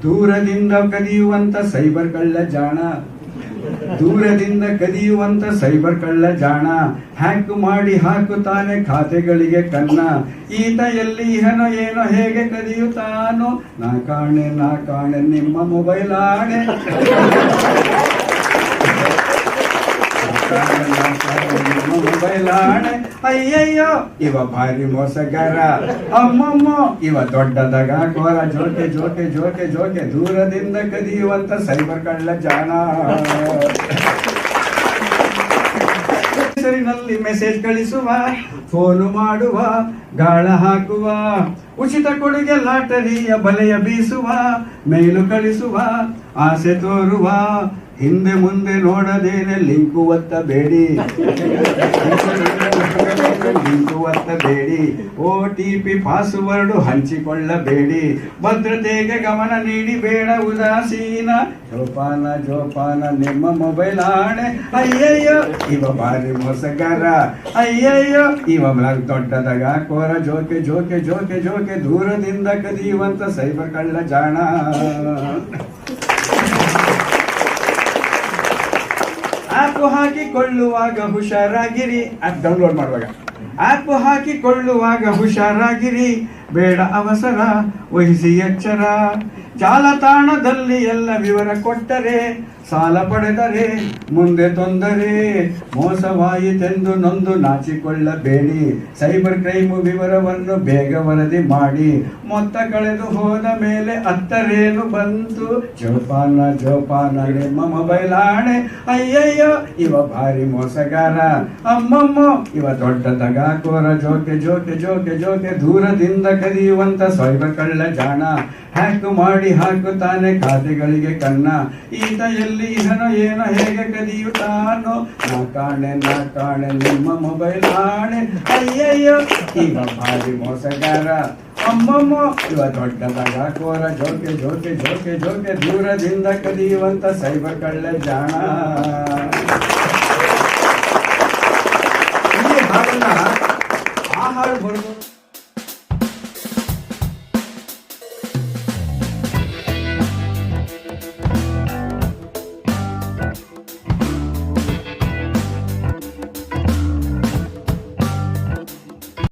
ದೂರದಿಂದ ಕದಿಯುವಂತ ಸೈಬರ್ ಕಳ್ಳ ಜಾಣ, ದೂರದಿಂದ ಕದಿಯುವಂತ ಸೈಬರ್ ಕಳ್ಳ ಜಾಣ, ಹ್ಯಾಕ್ ಮಾಡಿ ಹಾಕುತ್ತಾನೆ ಖಾತೆಗಳಿಗೆ ಕನ್ನ. ಈತ ಎಲ್ಲಿ ಏನೋ ಏನೋ ಹೇಗೆ ಕದಿಯುತ್ತಾನೋ, ನಾ ಕಾಣೆ ನಿಮ್ಮ ಮೊಬೈಲ್ ಆಣೆ. ಮೊಬೈಲ್ ಆಣೆ. ಅಯ್ಯಯ್ಯೋ ಇವ ಭಾರಿ ಮೋಸಗಾರ, ಅಮ್ಮಮ್ಮ ಇವ ದೊಡ್ಡದಾಗ ಕೋರ, ಜೋಕೆ ಜೋಕೆ ಜೋಕೆ ಜೋಕೆ ದೂರದಿಂದ ಕದಿಯುವಂತ ಸೈಬರ್ ಕಳ್ಳ ಜಾಣ. ಹೆಸರಿನಲ್ಲಿ ಮೆಸೇಜ್ ಕಳಿಸುವ, ಫೋನು ಮಾಡುವ, ಗಾಳ ಹಾಕುವ, ಉಚಿತ ಕೊಡುಗೆ ಲಾಟರಿಯ ಬಲೆಯ ಬೀಸುವ, ಮೇಲು ಕಳಿಸುವ, ಆಸೆ ತೋರುವ, ಹಿಂದೆ ಮುಂದೆ ನೋಡದೇನೆ ಲಿಂಕು ಒತ್ತಬೇಡಿ, ಲಿಂಕು ಒತ್ತಬೇಡಿ, OTP ಪಾಸ್ವರ್ಡ್ ಹಂಚಿಕೊಳ್ಳಬೇಡಿ, ಭದ್ರತೆಗೆ ಗಮನ ನೀಡಿ ಬೇಡ ಉದಾಸೀನ, ಜೋಪಾನ ಜೋಪಾನ ನಿಮ್ಮ ಮೊಬೈಲ್ ಆಣೆ. ಅಯ್ಯಯ್ಯೋ ಇವ ಭಾರಿ ಮೋಸಗಾರ, ಅಯ್ಯಯ್ಯೋ ಇವ ದೊಡ್ಡದಾಗ ಕೋರ, ಜೋಕೆ ಜೋಕೆ ಜೋಕೆ ಜೋಕೆ ದೂರದಿಂದ ಕದಿಯುವಂತ ಸೈಬರ್ ಕಳ್ಳ ಜಾಣ. ಆ್ಯಪ್ ಹಾಕಿಕೊಳ್ಳುವಾಗ ಹುಷಾರಾಗಿರಿ, ಆ್ಯಪ್ ಡೌನ್ಲೋಡ್ ಮಾಡುವಾಗ ಆ್ಯಪ್ ಹಾಕಿಕೊಳ್ಳುವಾಗ ಹುಷಾರಾಗಿರಿ, ಬೇಡ ಅವಸರ ವಹಿಸಿ ಎಚ್ಚರ, ಜಾಲತಾಣದಲ್ಲಿ ಎಲ್ಲ ವಿವರ ಕೊಟ್ಟರೆ, ಸಾಲ ಪಡೆದರೆ ಮುಂದೆ ತೊಂದರೆ, ಮೋಸವಾಯಿತೆಂದು ನೊಂದು ನಾಚಿಕೊಳ್ಳಬೇಡಿ, ಸೈಬರ್ ಕ್ರೈಮ್ ವಿವರವನ್ನು ಬೇಗ ವರದಿ ಮಾಡಿ, ಮೊತ್ತ ಕಳೆದು ಹೋದ ಮೇಲೆ ಅತ್ತರೇನು ಬಂತು, ಜೋಪಾನ ಜೋಪಾನ ನಿಮ್ಮ ಮೊಬೈಲ್ ಆಣೆ. ಅಯ್ಯಯ್ಯೋ ಇವ ಭಾರಿ ಮೋಸಗಾರ, ಅಮ್ಮಮ್ಮ ಇವ ದೊಡ್ಡ ತಗಾಕೋರ, ಜೋಕೆ ಜೋಕೆ ಜೋಕೆ ಜೋಕೆ ದೂರದಿಂದ ಕದಿಯುವಂತ ಸೈಬರ್ ಕಳ್ಳ ಜಾಣ, ಹ್ಯಾಕ್ ಮಾಡಿ ಹಾಕುತ್ತಾನೆ ಖಾತೆಗಳಿಗೆ ಕನ್ನ. ಈತ ಎಲ್ಲಿ ಏನೋ ಏನೋ ಹೇಗೆ ಕದಿಯುತ್ತಾನೋ, ನಾ ಕಾಣೆ ನಿಮ್ಮ ಮೊಬೈಲ್ ಆಣೆ. ಅಯ್ಯಯ್ಯೋ ಇವ ಭಾರಿ ಮೋಸಗಾರ, ಅಮ್ಮಮ್ಮ ಇವ ದೊಡ್ಡದಾಗ ಕೋರ, ಜೋಕೆ ಜೋಕೆ ಜೋಕೆ ಜೋಕೆ ದೂರದಿಂದ ಕದಿಯುವಂತ ಸೈಬರ್ ಕಳ್ಳ ಜಾಣ. ಈ ಹಾಡನ್ನ ಆ ಹಾಡು ಬರುವ